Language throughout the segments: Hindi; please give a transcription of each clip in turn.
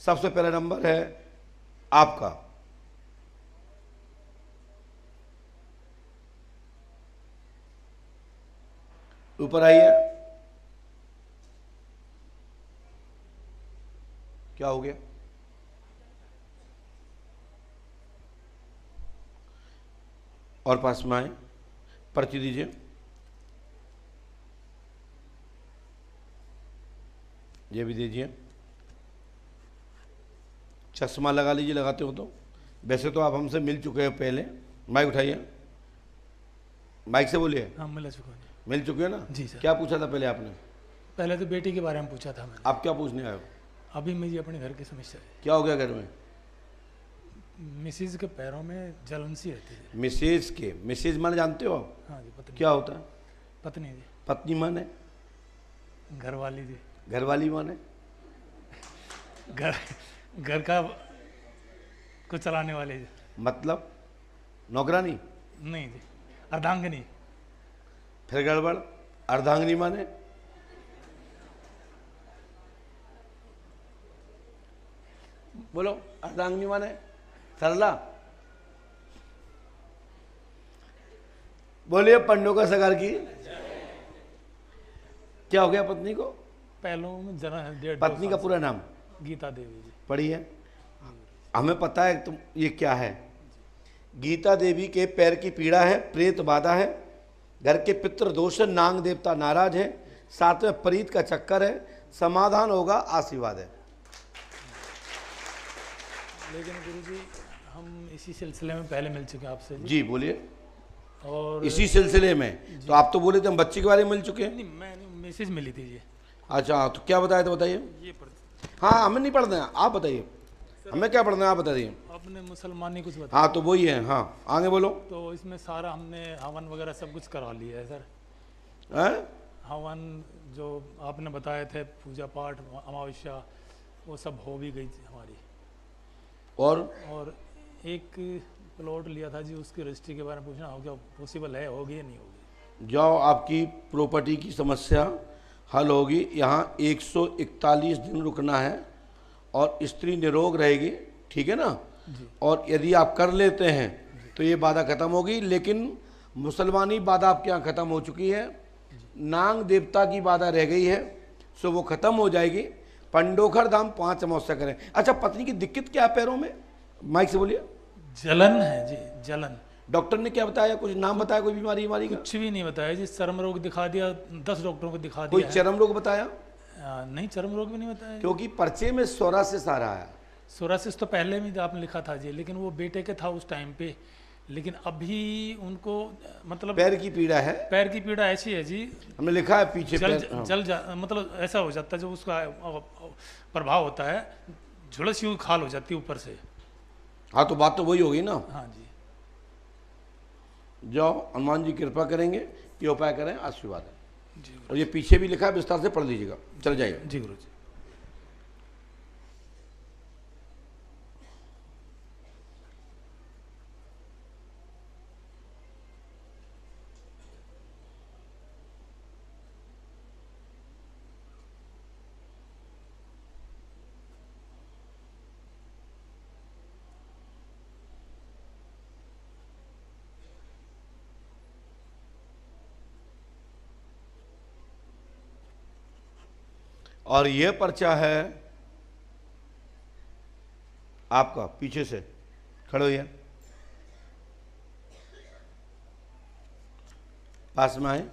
सबसे पहला नंबर है आपका। ऊपर आइए। क्या हो गया? और पास में आए, पर्ची दीजिए। ये भी दीजिए। चश्मा लगा लीजिए, लगाते हो तो। वैसे तो आप हमसे मिल चुके हैं पहले। माइक उठाइए, माइक से बोलिए। हाँ, मिल चुका है। मिल चुके हैं ना जी सर। क्या पूछा था पहले आपने? पहले तो बेटी के बारे में पूछा था मैंने। आप क्या पूछने आए हो? अभी मेरी अपने घर की समस्या है। क्या हो गया घर में? मिसिज के पैरों में जलन सी रहती है। मिसेज के, मिसेज माने जानते हो आप? हाँ जी, पत्नी। क्या होता है? पत्नी जी। पत्नी माने? घर वाली जी। घरवाली माने? घर घर का को चलाने वाले जी। मतलब नौकरानी? नहीं जी, अर्धांगिनी। फिर गड़बड़। अर्धांगिनी माने? बोलो, अर्धांगिनी माने? सरला बोलिए। पंडों का सगार की। क्या हो गया पत्नी को? पैरों में जलन है। पत्नी का पूरा नाम? गीता देवी जी। पढ़िए। हमें पता है तुम ये क्या है। गीता देवी के पैर की पीड़ा है, प्रेत बाधा है, घर के पितृ दोष है, नाग देवता नाराज है, साथ में प्रीत का चक्कर है, समाधान होगा, आशीर्वाद है। लेकिन गुरुजी, हम इसी सिलसिले में पहले मिल चुके हैं आपसे जी बोलिए। और इसी सिलसिले में तो आप तो बोले थे हम बच्चे के बारे में मिल चुके हैं। नहीं, मैंने मैसेज मिली थी जी। अच्छा, तो क्या बताया था बताइए। ये हाँ, हमें नहीं पढ़ना है, आप बताइए। हमें क्या पढ़ना है आप बताइए। आपने मुसलमानी कुछ बताया। हाँ तो वही है। हाँ आगे बोलो। तो इसमें सारा हमने हवन वगैरह सब कुछ करवा लिया है सर। हैं? हवन जो आपने बताए थे, पूजा पाठ, अमावस्या, वो सब हो भी गई थी हमारी। और एक प्लॉट लिया था जी, उसकी रजिस्ट्री के बारे में पूछना हो, क्या पॉसिबल है, होगी या नहीं होगी? जाओ, आपकी प्रॉपर्टी की समस्या हल होगी। यहाँ 141 दिन रुकना है और स्त्री निरोग रहेगी, ठीक है ना जी। और यदि आप कर लेते हैं तो ये बाधा खत्म होगी। लेकिन मुसलमानी बाधा आपके यहाँ खत्म हो चुकी है, नाग देवता की बाधा रह गई है, सो वो खत्म हो जाएगी। पंडोखर धाम 5 अमावस्या करें। अच्छा, पत्नी की दिक्कत क्या है पैरों में? माइक से बोलिए। जलन है जी, जलन। डॉक्टर ने क्या बताया? कुछ नाम बताया? कोई बीमारी बीमारी का? कुछ भी नहीं बताया जी। चर्म रोग दिखा दिया, 10 डॉक्टरों को दिखा कोई दिया चर्म रोग बताया? नहीं, चर्म रोग भी नहीं बताया। क्योंकि पर्चे में सोरासिस आ रहा है। सोरासिस तो पहले में आपने लिखा था जी, लेकिन वो बेटे के था उस टाइम पे। लेकिन अभी उनको मतलब पैर की पीड़ा है। पैर की पीड़ा ऐसी है जी, हमने लिखा है पीछे मतलब ऐसा हो जाता है, जो उसका प्रभाव होता है, झुलस यूँ खाल हो जाती है ऊपर से। हाँ तो बात तो वही होगी ना। हाँ जी। जाओ, हनुमान जी कृपा करेंगे, ये उपाय करें, आशीर्वाद है। जी और ये पीछे भी लिखा है, विस्तार से पढ़ लीजिएगा। चल जाइए। जी गुरु जी। और ये पर्चा है आपका। पीछे से खड़े होइए, पास में आए।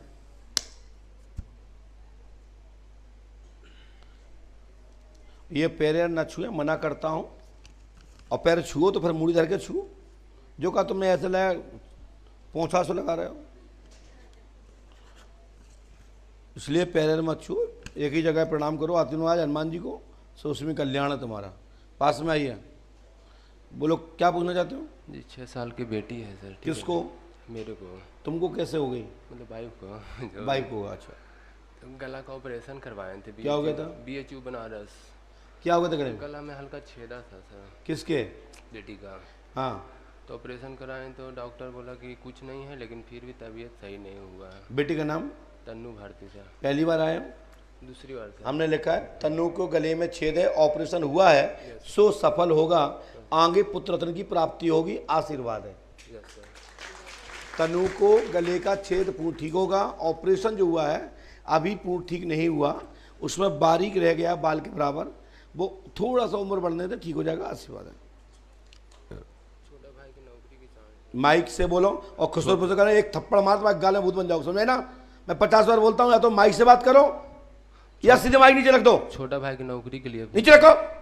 ये पैर न छुए, मना करता हूं। और पैर छुओ तो फिर मूड़ी धर के छुओ। जो कहा तुमने ऐसे लाया, पोंछा से लगा रहे हो, इसलिए पैर मत छुओ। एक ही जगह प्रणाम करो आतिनवाज हनुमान जी को, सो उसमें कल्याण है तुम्हारा। पास में आइए, बोलो क्या पूछना चाहते हो? जी 6 साल की बेटी है सर। किसको? मेरे को। तुमको कैसे हो गई? मतलब वाइफ को। वाइफ को? अच्छा। तो गला का ऑपरेशन करवाए थे। क्या हो गया था? BHU बनारस। क्या हो गया था गले में? गला में हल्का छेदा था सर। किसके? बेटी का। हाँ तो ऑपरेशन कराए तो डॉक्टर बोला कि कुछ नहीं है, लेकिन फिर भी तबीयत सही नहीं हुआ है। बेटी का नाम? तन्नू भारती सर। पहली बार आए हो? दूसरी बार सर। हमने लिखा है तनु को गले में छेद है, ऑपरेशन हुआ है, सो सफल होगा, आगे पुत्र रत्न की प्राप्ति होगी, आशीर्वाद है। Yes sir. तनु को गले का छेद पूर्ण ठीक होगा, ऑपरेशन जो हुआ है अभी पूर्ण ठीक नहीं हुआ, उसमें बारीक रह गया बाल के बराबर, वो थोड़ा सा उम्र बढ़ने से ठीक हो जाएगा, आशीर्वाद है। छोटा भाई की नौकरी की चांस। माइक से बोलो और खुशबू पुत्र करें, एक थप्पड़ मार तो गाल में भूत बन जाओ, समझे ना? मैं 50 बार बोलता हूँ, या तो माइक से बात करो या सीधे माइक नीचे रख दो। छोटा भाई की नौकरी के लिए नीचे रखो।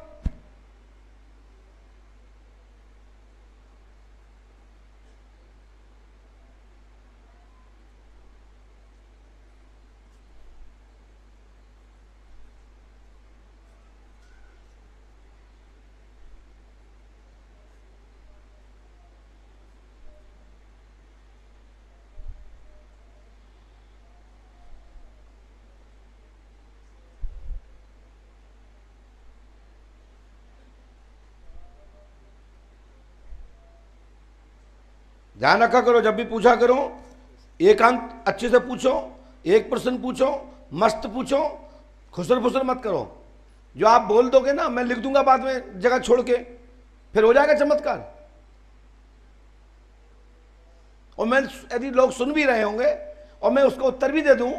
ध्यान रखा करो, जब भी पूछा करो एकांत अच्छे से पूछो, एक प्रश्न पूछो, मस्त पूछो, खुसर फुसर मत करो। जो आप बोल दोगे ना मैं लिख दूंगा बाद में जगह छोड़ के, फिर हो जाएगा चमत्कार। और मैं यदि लोग सुन भी रहे होंगे और मैं उसका उत्तर भी दे दूं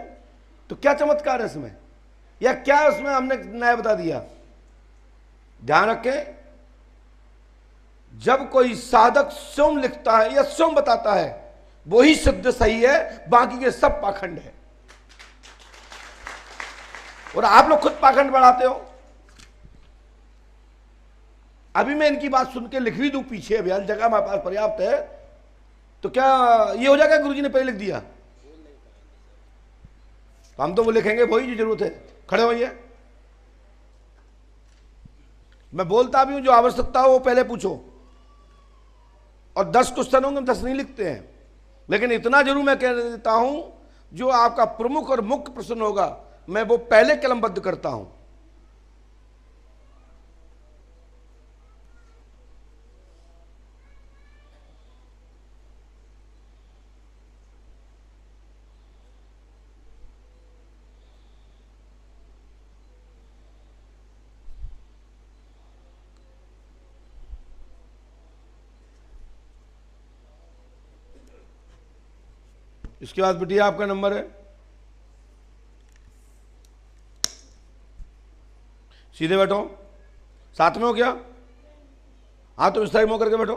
तो क्या चमत्कार है इसमें, या क्या उसमें हमने नया बता दिया? ध्यान रखें, जब कोई साधक स्वयं लिखता है या स्वयं बताता है वही सिद्ध सही है, बाकी के सब पाखंड है। और आप लोग खुद पाखंड बढ़ाते हो। अभी मैं इनकी बात सुन के लिख भी दूं पीछे, अभियान जगह हमारे पास पर्याप्त है, तो क्या ये हो जाएगा गुरुजी ने पहले लिख दिया? तो हम तो वो लिखेंगे वही जो जरूरत है। खड़े होइए, मैं बोलता भी हूं जो आवश्यकता हो वो पहले पूछो। और 10 क्वेश्चन होंगे, 10 नहीं लिखते हैं, लेकिन इतना जरूर मैं कह देता हूं जो आपका प्रमुख और मुख्य प्रश्न होगा मैं वो पहले कलमबद्ध करता हूं। इसके बाद बिटिया आपका नंबर है, सीधे बैठो। साथ में हो क्या? हाँ तो इस टाइम हो करके बैठो।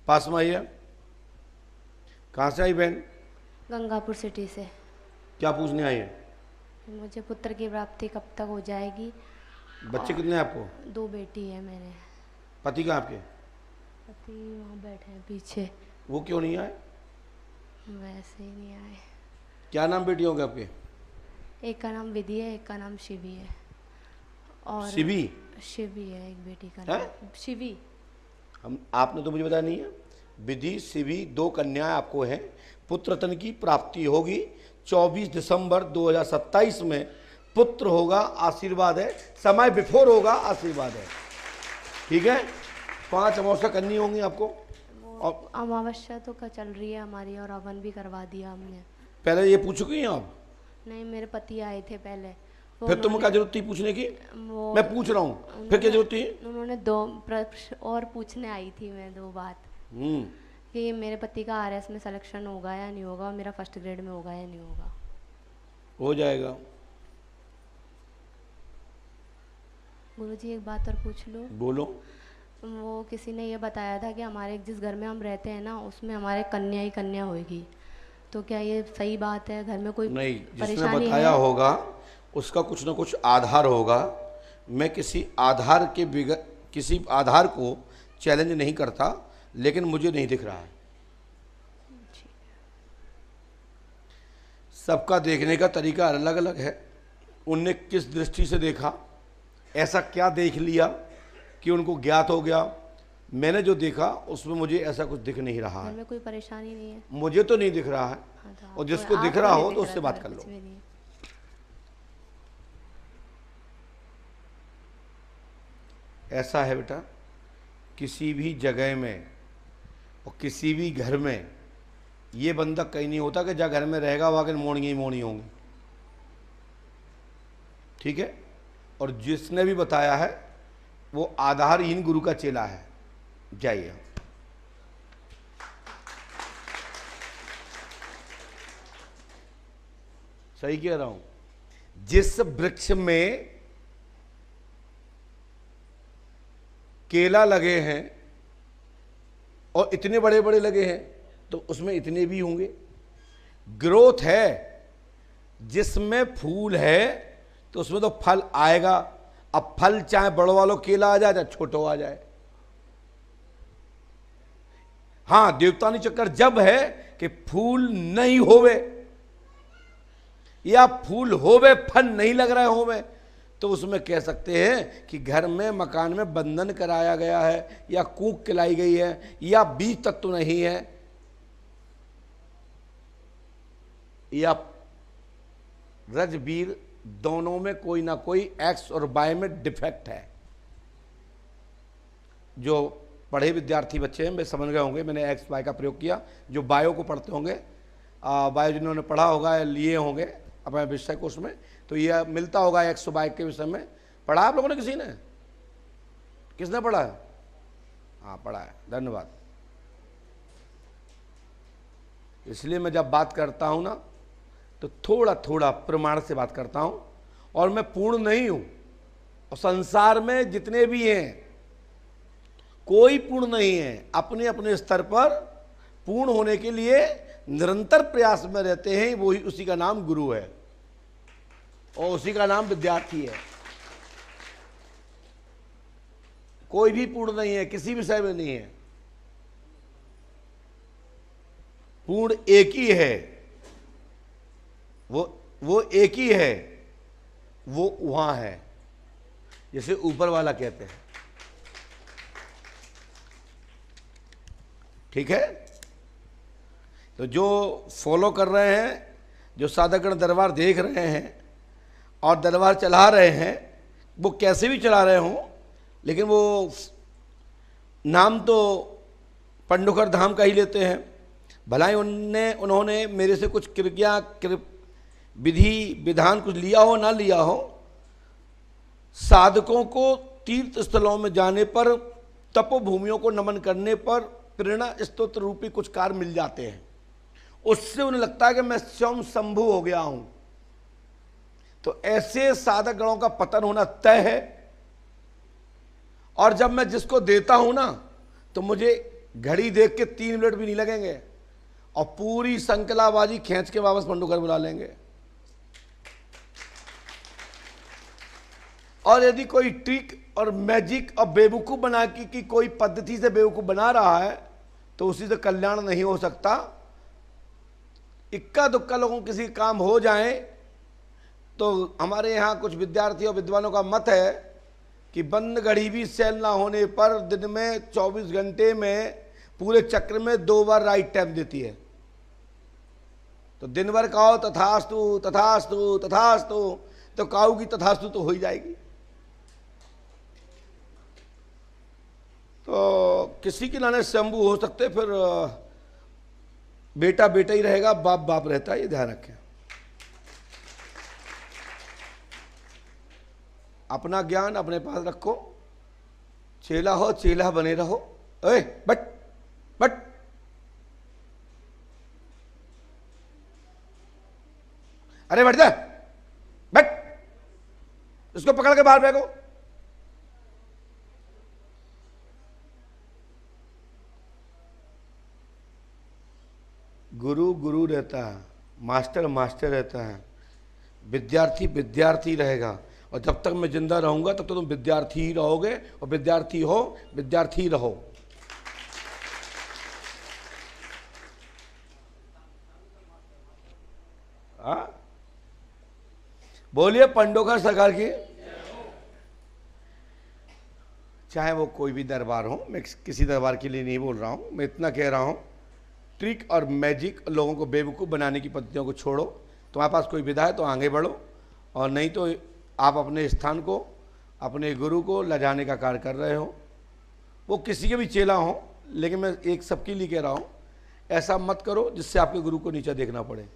पास में आइए। कहाँ से आई बहन? गंगापुर सिटी से। क्या पूछने आई है? मुझे पुत्र की प्राप्ति कब तक हो जाएगी? बच्चे कितने हैं आपको? 2 बेटी है मेरे। पति कहाँ आपके? पति वहाँ बैठे हैं पीछे। वो क्यों नहीं आए? वैसे ही नहीं आए। क्या नाम बेटियों के आपके? एक का नाम विधि है, एक का नाम शिवी है। और शिवी? शिवी है एक बेटी का है? नाम शिवी। आपने तो मुझे बताया नहीं है। विधि शिवी 2 कन्याएं आपको हैं। पुत्र रत्न की प्राप्ति होगी 24 दिसंबर 2027 में पुत्र होगा, आशीर्वाद है। समय बिफोर होगा, आशीर्वाद है। ठीक है? 5 अमावस्या करनी होंगी आपको। और अमावस्या तो का चल रही है हमारी, और हवन भी करवा दिया हमने। पहले ये पूछ चुकी हैं आप? नहीं, मेरे पति आए थे पहले। फिर तुम्हें क्या जरूरत थी पूछने की? वो मैं पूछ रहा हूँ, फिर क्या जरूरत थी? उन्होंने 2 प्रश्न और पूछने आई थी मैं, 2 बात कि मेरे पति का आरएस में सिलेक्शन होगा या नहीं होगा, और मेरा फर्स्ट ग्रेड में होगा या नहीं होगा। हो जाएगा। गुरुजी एक बात और पूछ लूँ? बोलो। वो किसी ने ये बताया था कि हमारे जिस घर में हम रहते हैं ना उसमें हमारे कन्या ही कन्या होगी, तो क्या ये सही बात है? घर में कोई नहीं, जिसने परेशानी बताया है? होगा उसका कुछ ना कुछ आधार होगा। मैं किसी आधार को चैलेंज नहीं करता, लेकिन मुझे नहीं दिख रहा है। सबका देखने का तरीका अलग अलग है। उनने किस दृष्टि से देखा, ऐसा क्या देख लिया कि उनको ज्ञात हो गया। मैंने जो देखा उसमें मुझे ऐसा कुछ दिख नहीं रहा घर है। में कोई परेशानी नहीं है? मुझे तो नहीं दिख रहा है। हाँ, तो और आपको- जिसको दिख आपको रहा नहीं हो दिख तो रहा उससे था, बात कर कुछ लो। भी नहीं। ऐसा है बेटा, किसी भी जगह में और किसी भी घर में ये बंधक कहीं नहीं होता कि जहाँ घर में रहेगा वहाँ के मोड़ियाँ ही मोड़ी होंगी, ठीक है। और जिसने भी बताया है वो आधारहीन गुरु का चेला है। जाइए। सही कह रहा हूं। जिस वृक्ष में केला लगे हैं और इतने बड़े बड़े लगे हैं तो उसमें इतने भी होंगे। ग्रोथ है, जिसमें फूल है तो उसमें तो फल आएगा। अब फल चाहे बड़ो वालों केला आ जाए चाहे छोटो आ जाए। हाँ, देवतानी चक्कर जब है कि फूल नहीं होवे या फूल होवे फल नहीं लग रहे होवे, तो उसमें कह सकते हैं कि घर में मकान में बंधन कराया गया है या कूक खिलाई गई है या बीज तत्व नहीं है या रजबीर, दोनों में कोई ना कोई एक्स और वाई में डिफेक्ट है। जो पढ़े विद्यार्थी बच्चे हैं वे समझ गए होंगे, मैंने एक्स वाई का प्रयोग किया। जो बायो को पढ़ते होंगे, बायो जिन्होंने पढ़ा होगा, लिए होंगे अपने विषय को, उसमें तो यह मिलता होगा एक्स वाई के विषय में। पढ़ा आप लोगों ने? किसी ने? किसने पढ़ा है? हाँ, पढ़ा है, धन्यवाद। इसलिए मैं जब बात करता हूं ना तो थोड़ा थोड़ा प्रमाण से बात करता हूं। और मैं पूर्ण नहीं हूं, और संसार में जितने भी हैं कोई पूर्ण नहीं है। अपने अपने स्तर पर पूर्ण होने के लिए निरंतर प्रयास में रहते हैं। वही, उसी का नाम गुरु है और उसी का नाम विद्यार्थी है। कोई भी पूर्ण नहीं है, किसी विषय में नहीं है। पूर्ण एक ही है, वो एक ही है, वो वहां है, जैसे ऊपर वाला कहते हैं, ठीक है। तो जो फॉलो कर रहे हैं, जो साधकगण दरबार देख रहे हैं और दरबार चला रहे हैं, वो कैसे भी चला रहे हों, लेकिन वो नाम तो पंडोखर धाम का ही लेते हैं। भला ही उन्होंने मेरे से कुछ क्रिया विधि विधान कुछ लिया हो ना लिया हो, साधकों को तीर्थ स्थलों में जाने पर, तपोभूमियों को नमन करने पर प्रेरणा स्तोत्र रूपी कुछ कार्य मिल जाते हैं। उससे उन्हें लगता है कि मैं स्वयं शंभु हो गया हूं। तो ऐसे साधक गणों का पतन होना तय है। और जब मैं जिसको देता हूं ना, तो मुझे घड़ी देख के 3 मिनट भी नहीं लगेंगे और पूरी संकलाबाजी खींच के वापस पंडोकर बुला लेंगे। और यदि कोई ट्रिक और मैजिक और बेवकूफ बना की कोई पद्धति से बेवकूफ बना रहा है, तो उसी से कल्याण नहीं हो सकता। इक्का दुक्का लोगों किसी काम हो जाए, तो हमारे यहाँ कुछ विद्यार्थियों विद्वानों का मत है कि बंद घड़ी भी सेल ना होने पर दिन में 24 घंटे में पूरे चक्र में 2 बार राइट टाइम देती है। तो दिन भर कहो तथास्तु तथास्तु तथास्तु, तो काऊ की तथास्तु तो हो ही जाएगी। तो किसी के नाने शंभू हो सकते, फिर बेटा बेटा ही रहेगा, बाप बाप रहता है, ये ध्यान रखें। अपना ज्ञान अपने पास रखो, चेला हो चेला बने रहो। ओए बट बट, अरे बैठ जा, बैठ, इसको पकड़ के बाहर फेंको। गुरु गुरु रहता है, मास्टर मास्टर रहता है, विद्यार्थी विद्यार्थी रहेगा। और जब तक मैं जिंदा रहूंगा तब तक तुम विद्यार्थी ही रहोगे, और विद्यार्थी हो विद्यार्थी ही रहो। बोलिए पंडोखर सरकार की। चाहे वो कोई भी दरबार हो, मैं किसी दरबार के लिए नहीं बोल रहा हूं, मैं इतना कह रहा हूं, ट्रिक और मैजिक लोगों को बेवकूफ़ बनाने की पद्धतियों को छोड़ो। तुम्हारे पास कोई विधा है तो आगे बढ़ो, और नहीं तो आप अपने स्थान को, अपने गुरु को लजाने का कार्य कर रहे हो। वो किसी के भी चेला हो, लेकिन मैं एक सबके लिए कह रहा हूँ ऐसा मत करो जिससे आपके गुरु को नीचा देखना पड़े,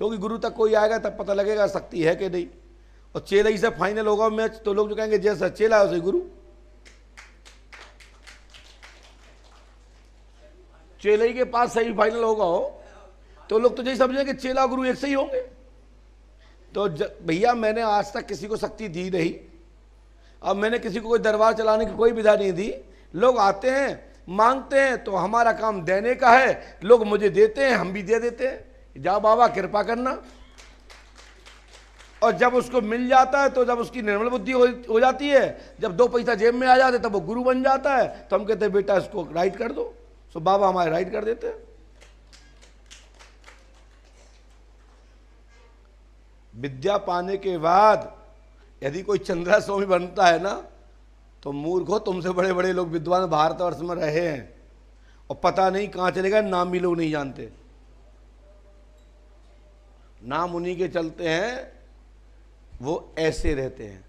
क्योंकि गुरु तक कोई आएगा तब पता लगेगा शक्ति है कि नहीं। और चेलई से फाइनल होगा मैच तो लोग जो कहेंगे जैसा चेला है वैसे गुरु। चेलई के पास सही फाइनल होगा हो तो लोग तो यही समझेंगे चेला गुरु एक से ही होंगे। तो भैया मैंने आज तक किसी को शक्ति दी नहीं, अब मैंने किसी को कोई दरबार चलाने की कोई विधा नहीं दी। लोग आते हैं मांगते हैं तो हमारा काम देने का है, लोग मुझे देते हैं हम भी दे देते हैं, जाओ बाबा कृपा करना। और जब उसको मिल जाता है तो जब उसकी निर्मल बुद्धि हो जाती है, जब 2 पैसा जेब में आ जाते तब वो गुरु बन जाता है। तो हम कहते हैं बेटा इसको राइट कर दो, तो बाबा हमारे राइट कर देते हैं। विद्या पाने के बाद यदि कोई चंद्रा स्वामी बनता है ना तो मूर्खो तुमसे बड़े बड़े लोग विद्वान भारतवर्ष में रहे हैं और पता नहीं कहां चलेगा, नाम भी लोग नहीं जानते। नाम उन्हीं के चलते हैं, वो ऐसे रहते हैं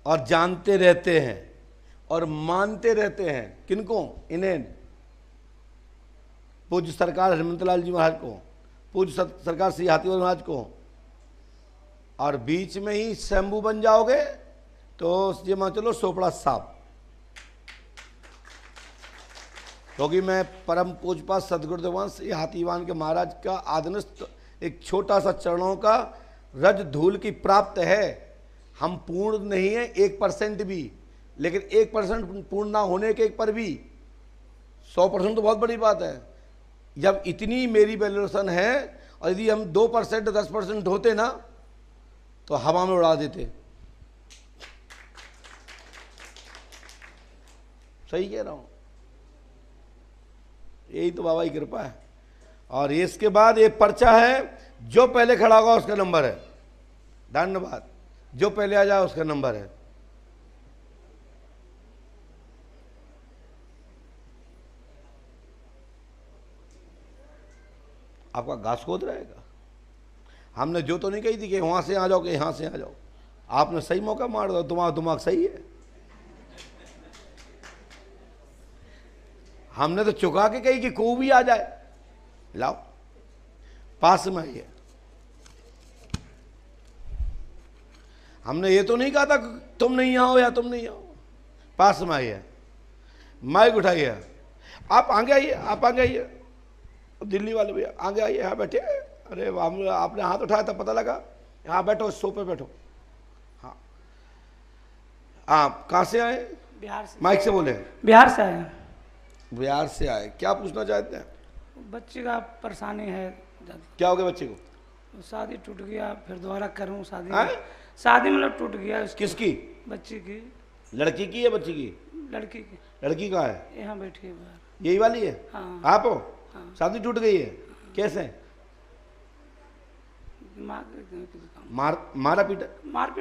और जानते रहते हैं और मानते रहते हैं। किनको? इन्हें। पूज्य सरकार हनुमंत लाल जी महाराज को, पूज्य सरकार श्री हाथीवर महाराज को। और बीच में ही शंभू बन जाओगे तो ये मान चलो सोपड़ा साहब, क्योंकि मैं परम पूजपात सदगुरुदेव श्री हाथीवान के महाराज का आदनिस्थ एक छोटा सा चरणों का रज धूल की प्राप्त है। हम पूर्ण नहीं है 1% भी, लेकिन 1% पूर्ण ना होने के पर भी 100% तो बहुत बड़ी बात है। जब इतनी मेरी वैल्यूएशन है और यदि हम 2% 10% होते ना तो हवा में उड़ा देते। सही कह रहा हूं, यही तो बाबा की कृपा है। और इसके बाद एक पर्चा है, जो पहले खड़ा होगा उसका नंबर है। धन्यवाद। जो पहले आ जाए उसका नंबर है। आपका घास खोद रहेगा। हमने जो तो नहीं कही थी कि वहां से आ जाओ कि यहां से आ जाओ, आपने सही मौका मार दो, तुम्हारा दिमाग सही है। हमने तो चुका के कही कि कोई भी आ जाए। लाओ पास में आइए। हमने ये तो नहीं कहा था तुम नहीं आओ या तुम नहीं आओ, पास में आइए। माइक उठाइए, आप आगे आइए, आप आगे आइए। दिल्ली वाले भैया आगे आइए, यहाँ बैठे। अरे आपने हाथ उठाया था पता लगा। यहाँ बैठो, सोफे बैठो। हाँ, आप कहाँ से आए? बिहार से। माइक से बोले। बिहार से आए। बिहार से आए, क्या पूछना चाहते हैं? बच्चे का परेशानी है। क्या हो गया बच्चे को? शादी टूट गया, फिर दोबारा करूं शादी। हाँ? शादी मतलब टूट गया उसकी। किसकी? बच्ची की। लड़की की या बच्ची की? लड़की की। लड़की कहाँ है? यहाँ बैठी है बाहर। यही वाली है? हाँ। आप हो? हाँ। शादी टूट गई है? कैसे? मारपीट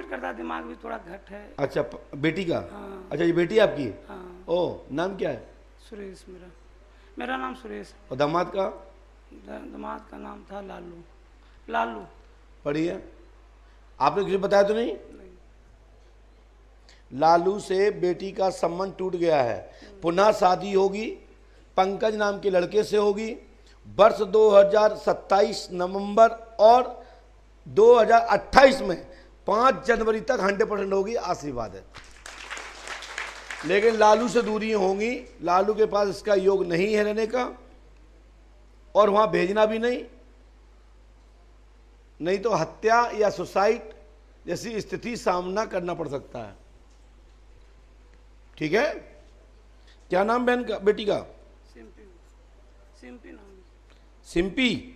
करता, दिमाग भी थोड़ा घट है। अच्छा, बेटी का? हाँ। अच्छा, ये बेटी आपकी है? हाँ। ओ, नाम क्या है? सुरेश। मेरा नाम सुरेश। और दामाद का? दामाद का नाम था लालू। लालू। पढ़िए। आपने किसी बताया तो नहीं? लालू से बेटी का संबंध टूट गया है, पुनः शादी होगी, पंकज नाम के लड़के से होगी। वर्ष 2027 नवंबर और 2028 में 5 जनवरी तक 100% होगी। आशीर्वाद है। लेकिन लालू से दूरी होंगी। लालू के पास इसका योग नहीं है रहने का, और वहां भेजना भी नहीं तो हत्या या सुसाइड जैसी स्थिति सामना करना पड़ सकता है। ठीक है? क्या नाम बहन का, बेटी का? सिंपी नाम। सिंपी।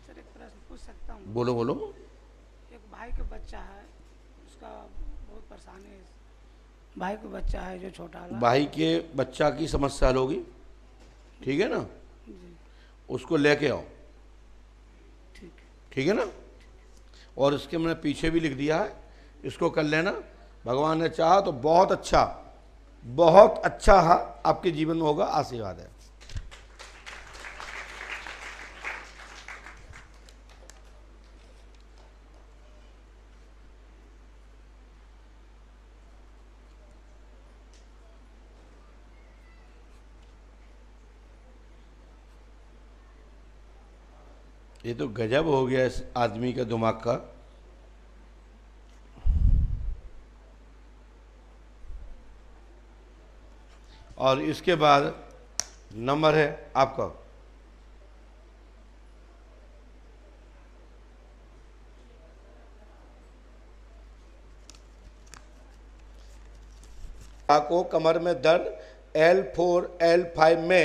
सर एक प्रश्न पूछ सकता हूँ? बोलो बोलो। एक भाई का बच्चा है, उसका बहुत परेशानी है। भाई का बच्चा है जो छोटा वाला। भाई के बच्चा की समस्या हल होगी, ठीक है ना? जी। उसको लेके आओ, ठीक। ठीक है ना? और इसके मैंने पीछे भी लिख दिया है, इसको कर लेना। भगवान ने चाहा तो बहुत अच्छा आपके जीवन में होगा। आशीर्वाद है। ये तो गजब हो गया इस आदमी का दिमाग का। और इसके बाद नंबर है आपका। को कमर में दर्द, L4 L5 में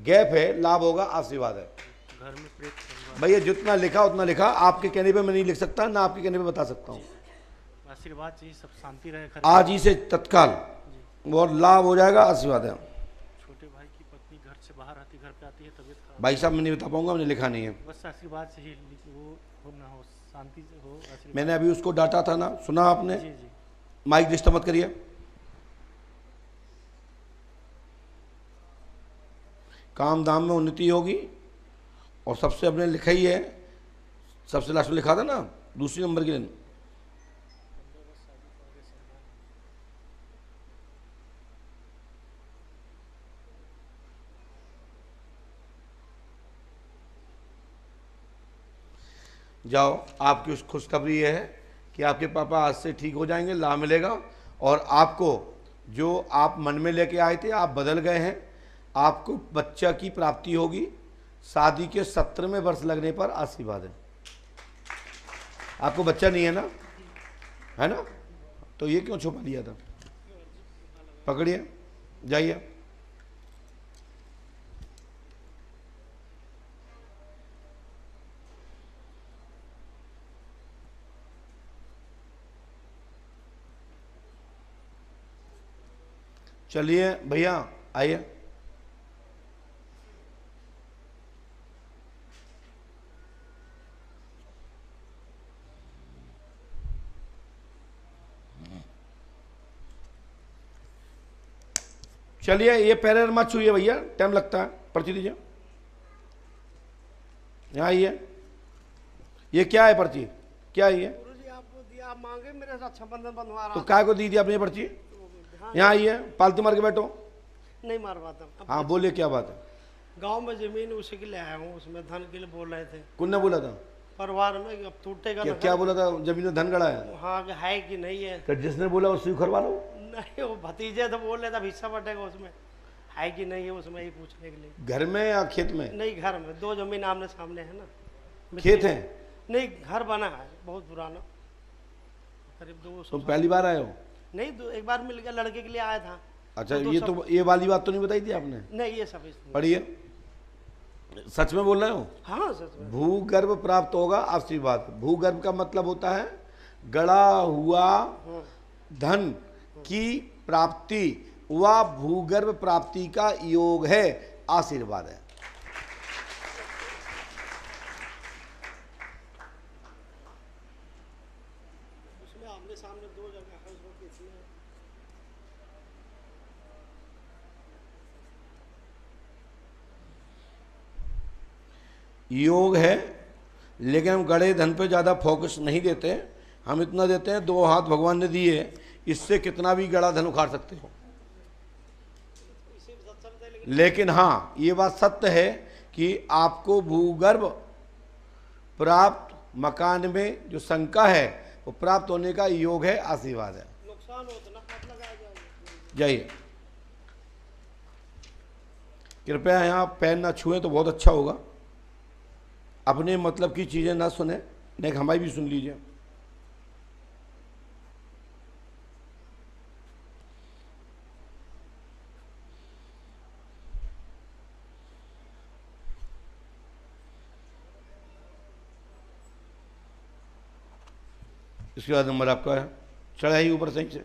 गैप है, लाभ होगा, आशीर्वाद है। घर में प्रेत चल रहा भैया जितना लिखा उतना लिखा, आपके कहने पे मैं नहीं लिख सकता, ना आपके कहने पे बता सकता हूँ। है। आशीर्वाद चाहिए, सब शांति रहे घर आज ही से तत्काल और लाभ हो जाएगा, आशीर्वाद है। छोटे भाई की पत्नी घर से बाहर आती, घर पे आती है, तबीयत खराब। भाई साहब मैं नहीं बता पाऊंगा, मैंने लिखा नहीं है। बस आशीर्वाद चाहिए, वो हो ना हो, शांति से हो आशीर्वाद। मैंने अभी उसको डांटा था ना, सुना आपने? जी जी। माइक डिस्टर्ब मत करिए। काम दाम में उन्नति होगी। और सबसे अपने लिखा ही है, सबसे लास्ट में लिखा था ना, दूसरी नंबर के लिए। जाओ, आपकी उस खुशखबरी ये है कि आपके पापा आज से ठीक हो जाएंगे, लाभ मिलेगा। और आपको जो आप मन में लेके आए थे, आप बदल गए हैं। आपको बच्चा की प्राप्ति होगी। शादी के 17वें वर्ष लगने पर आशीर्वाद है। आपको बच्चा नहीं है ना, है ना? तो ये क्यों छुपा लिया था? पकड़िए, जाइए। चलिए भैया आइए। चलिए, ये पैर मत छूइए भैया, टाइम लगता है। पर्ची दीजिए। यहाँ आइए। ये क्या है पर्ची? क्या है ये? गुरुजी आपको दिया, आप मांगे, मेरे साथ रक्षाबंधन बंधवा रहा तो काय को दी थी आपने ये पर्ची? यहाँ आइए, पालतू मार के बैठो। नहीं मार पाता। हाँ बोलिए, क्या बात है? गांव में जमीन उसी के लिए आया हूँ, उसमें धन के लिए बोल रहे थे। कौन ने बोला था? परिवार में अब टूटेगा क्या ना। क्या बोला था? जमीन में धन गड़ा है? हाँ कि है कि नहीं है। तो जिसने बोला उससे करवा लो। नहीं, वो भतीजे तो बोल रहे थे हिस्सा बटेगा उसमें, है कि नहीं है उसमें, ही पूछने के लिए। घर में या खेत में? नहीं, घर में। 2 जमीन आमने सामने है ना। खेत है? नहीं, घर बना है बहुत पुराना, करीब 200। तुम पहली बार आए हो? नहीं, एक बार मिल गया, लड़के के लिए आया था। अच्छा, ये वाली बात तो नहीं बताई थी आपने? नहीं, ये सब इसमें। पढ़िए। सच में बोल रहे हो? हाँ सच में। भूगर्भ प्राप्त होगा, आशीर्वाद। भूगर्भ का मतलब होता है गड़ा हुआ धन की प्राप्ति, वह भूगर्भ प्राप्ति का योग है, आशीर्वाद है। उसमें आमने सामने 2 जगह है, उसमें किसने योग है, लेकिन हम गड़े धन पे ज़्यादा फोकस नहीं देते। हम इतना देते हैं, 2 हाथ भगवान ने दिए, इससे कितना भी गड़ा धन उखाड़ सकते हो। लेकिन हाँ, ये बात सत्य है कि आपको भूगर्भ प्राप्त मकान में जो शंका है वो प्राप्त होने का योग है, आशीर्वाद है। नुकसान हो तो नफरत लगाया जाएगा। जाइए। कृपया यहाँ पैन ना छुएं तो बहुत अच्छा होगा। अपने मतलब की चीज़ें ना सुने, नहीं हमारी भी सुन लीजिए। इसके बाद नंबर आपका है, चढ़ाई ऊपर सही से।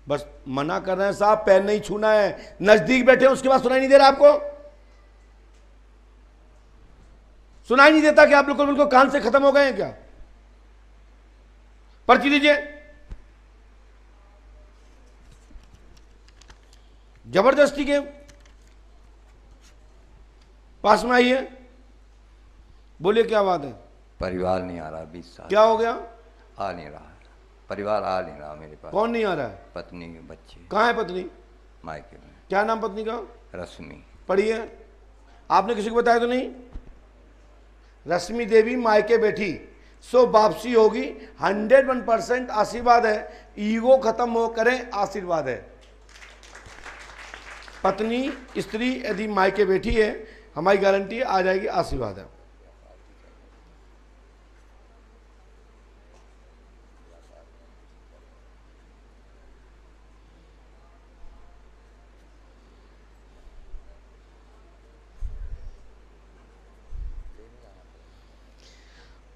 बस मना कर रहे हैं साहब, पैर नहीं छूना है। नजदीक बैठे हैं, उसके बाद सुनाई नहीं दे रहा आपको? सुनाई नहीं देता कि आप लोग को बिल्कुल कान से खत्म हो गए हैं क्या? पर्ची लीजिए। जबरदस्ती के पास में आइए, बोलिए क्या बात है? परिवार नहीं आ रहा 20 साल। क्या हो गया? आ नहीं रहा, परिवार आ नहीं रहा मेरे पास। कौन नहीं आ रहा है? पत्नी के बच्चे। कहाँ है पत्नी? मायके में। क्या नाम पत्नी का? रश्मि। पढ़िए। आपने किसी को बताया तो नहीं? रश्मि देवी मायके बैठी, सो वापसी होगी, 101% आशीर्वाद है। ईगो खत्म हो करें, आशीर्वाद है। पत्नी स्त्री यदि मायके बैठी है, हमारी गारंटी है आ जाएगी, आशीर्वाद है।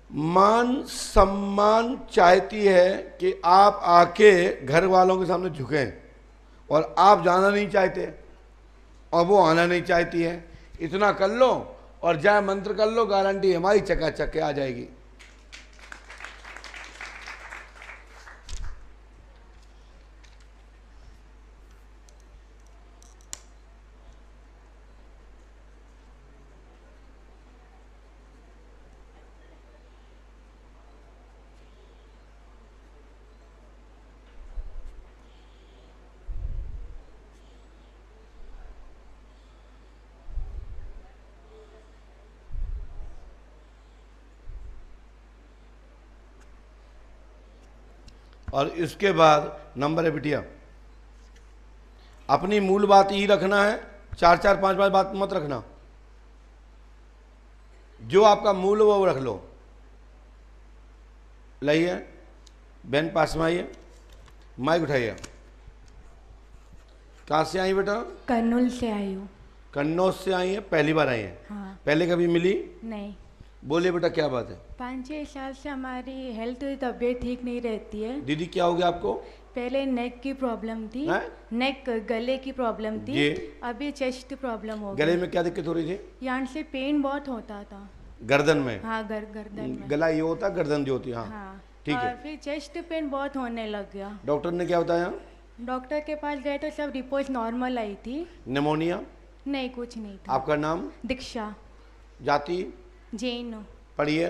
मान सम्मान चाहती है कि आप आके घर वालों के सामने झुकें, और आप जाना नहीं चाहते और वो आना नहीं चाहती है। इतना कर लो और जय मंत्र कर लो, गारंटी हमारी चकाचक के आ जाएगी। और इसके बाद नंबर है बिटिया, अपनी मूल बात ही रखना है, 4-4 5-5 बात मत रखना। जो आपका मूल वो रख लो। लाइए बहन, पास में आइए, माइक उठाइए। कहाँ से आई बेटा? कन्नौज से आई हूँ। कन्नौज से आई है? पहली बार आई है? हाँ। पहले कभी मिली नहीं। बोलिए बेटा, क्या बात है? 5-6 साल से हमारी हेल्थ तबीयत ठीक नहीं रहती है। दीदी क्या हो गया आपको? पहले नेक की प्रॉब्लम थी। हैं? नेक गले की प्रॉब्लम थी। जी। अभी चेस्ट प्रॉब्लम हो गले गई। में क्या दिक्कत हो रही थी? यहाँ से पेन बहुत होता था। गर्दन में? हाँ, गर्दन में। गला ये होता, गर्दन जो होती है। हाँ, हाँ। ठीक है। और फिर चेस्ट पेन बहुत होने लग गया। डॉक्टर ने क्या बताया? डॉक्टर के पास गए तो सब रिपोर्ट नॉर्मल आई थी। निमोनिया? नहीं, कुछ नहीं था। आपका नाम? दीक्षा। जाति? जैन। पढ़िए।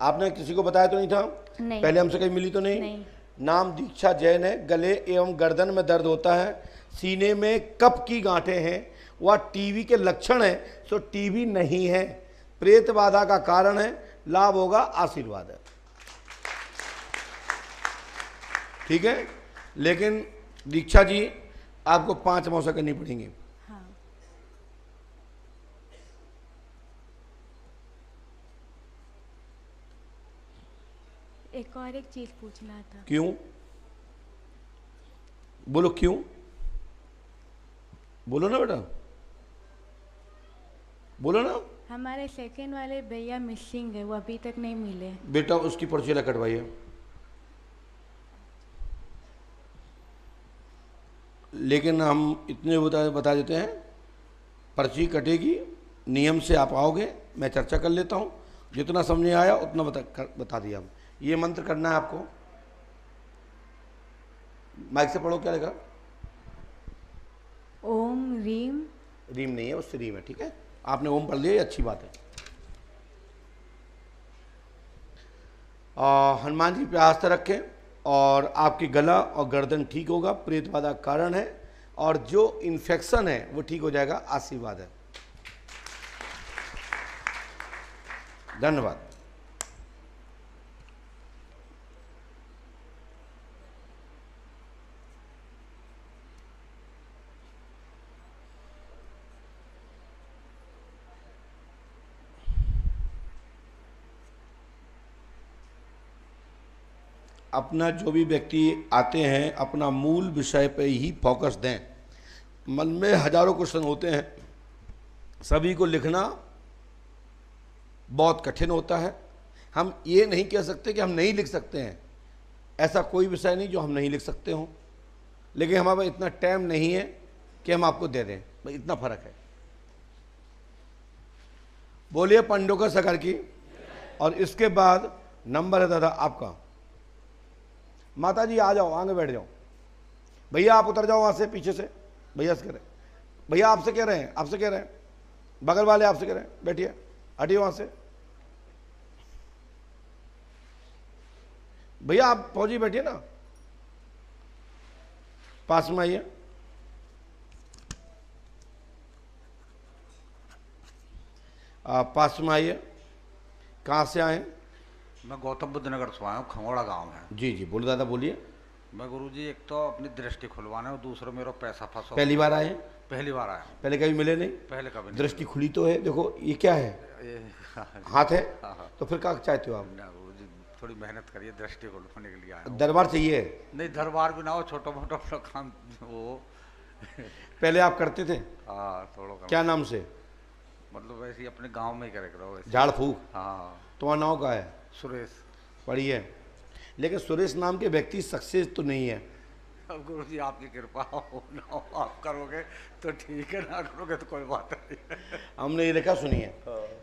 आपने किसी को बताया तो नहीं था? नहीं। पहले हमसे कहीं मिली तो नहीं? नहीं। नाम दीक्षा जैन है। गले एवं गर्दन में दर्द होता है, सीने में कफ की गांठें हैं, वह टीबी के लक्षण है। सो टीबी नहीं है, प्रेत बाधा का कारण है। लाभ होगा, आशीर्वाद है। ठीक है, लेकिन दीक्षा जी आपको 5 मौसा करनी पड़ेंगी। हाँ। एक चीज पूछना था। क्यों? बोलो क्यों? बोलो ना बेटा, बोलो ना। हमारे सेकंड वाले भैया मिसिंग है, वो अभी तक नहीं मिले। बेटा उसकी पर्ची ला कटवाइए। लेकिन हम इतने बता देते हैं, पर्ची कटेगी, नियम से आप आओगे, मैं चर्चा कर लेता हूँ, जितना समझ में आया उतना बता दिया। हम ये मंत्र करना है आपको। माइक से पढ़ो, क्या लिखा? ओम रीम। रीम नहीं है, उससे रीम है। ठीक है, आपने ओम पढ़ लिया, ये अच्छी बात है। हनुमान जी पे आस्था रखें और आपकी गला और गर्दन ठीक होगा। प्रेत बाधा कारण है और जो इन्फेक्शन है वो ठीक हो जाएगा, आशीर्वाद है। धन्यवाद। अपना जो भी व्यक्ति आते हैं अपना मूल विषय पे ही फोकस दें। मन में हजारों क्वेश्चन होते हैं, सभी को लिखना बहुत कठिन होता है। हम ये नहीं कह सकते कि हम नहीं लिख सकते हैं, ऐसा कोई विषय नहीं जो हम नहीं लिख सकते हों, लेकिन हमारे पास इतना टाइम नहीं है कि हम आपको दे दें, भाई इतना फर्क है। बोलिए पंडोकर सकर की। और इसके बाद नंबर है दादा आपका। माता जी आ जाओ, आगे बैठ जाओ। भैया आप उतर जाओ वहां से, पीछे से। भैया से कह रहे हैं, भैया आपसे कह रहे हैं, आपसे कह रहे हैं, बगल वाले आपसे कह रहे हैं, बैठिए, हटिए वहां से। भैया आप फौजी बैठिए ना, पास में आइए। पास में आइए। कहाँ से आए? मैं गौतम बुद्ध नगर से आया हूँ, खंगोड़ा गांव है। जी जी, बोलो दादा, बोलिए। मैं गुरुजी एक तो अपनी दृष्टि खुलवाना है और दूसरा मेरा पैसा फंसा। पहली बार आए? पहली बार आया हूँ। पहले कभी मिले नहीं? पहले कभी नहीं। दृष्टि खुली तो है, देखो ये क्या है, हाथ है, तो फिर क्या चाहते हो आप? गुरुजी थोड़ी मेहनत करिए, दृष्टि खुलवाने के लिए आया हूँ। दरबार चाहिए? नहीं, दरबार भी ना हो, छोटा मोटा अपना काम वो। पहले आप करते थे? हाँ, थोड़ा। क्या नाम से? मतलब वैसे ही अपने गांव में ही करे करो वैसे। झाड़ फूक? हाँ। तुम्हारा नाम का है? सुरेश। पढ़िए, लेकिन सुरेश नाम के व्यक्ति सक्सेस तो नहीं है। अब गुरुजी आपकी कृपा हो ना हो, आप करोगे तो ठीक है, ना करोगे तो कोई बात नहीं। हमने ये देखा, सुनिए,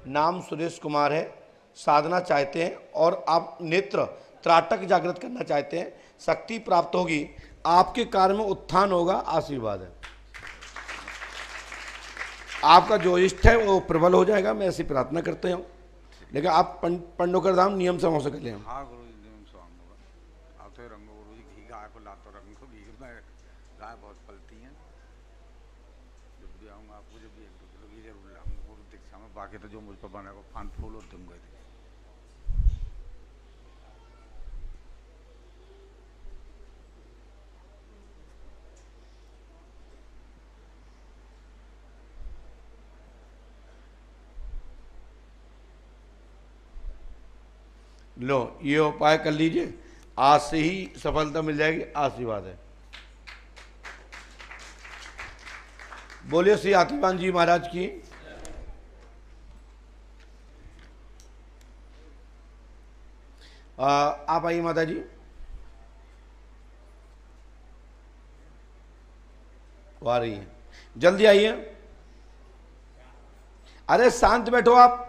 नाम सुरेश कुमार है, साधना चाहते हैं और आप नेत्र त्राटक जागृत करना चाहते हैं, शक्ति प्राप्त होगी, आपके कार्य में उत्थान होगा, आशीर्वाद है। आपका जो इष्ट है वो प्रबल हो जाएगा, मैं ऐसी प्रार्थना करते हूँ। लेकिन आप पंडोकर धाम नियम से वहाँ से कर लें। हाँ गुरुजी, नियम से आऊँगा। आप तो रंगो गुरुजी, घी गाय को लातो रंगो, घी में गाय बहुत पलती हैं। जब भी आऊँगा आपको जब भी 1-2 किलो घी जरूर लाऊंगा गुरु दीक्षा में। बाकी तो जो मुझ पर बनेगा फान फूल और दूंगा। लो, ये उपाय कर लीजिए, आज से ही सफलता मिल जाएगी, आशीर्वाद है। बोलिए श्री आतिवान जी महाराज की। आप आइए माता जी। वो आ रही है, जल्दी आइए। अरे शांत बैठो आप।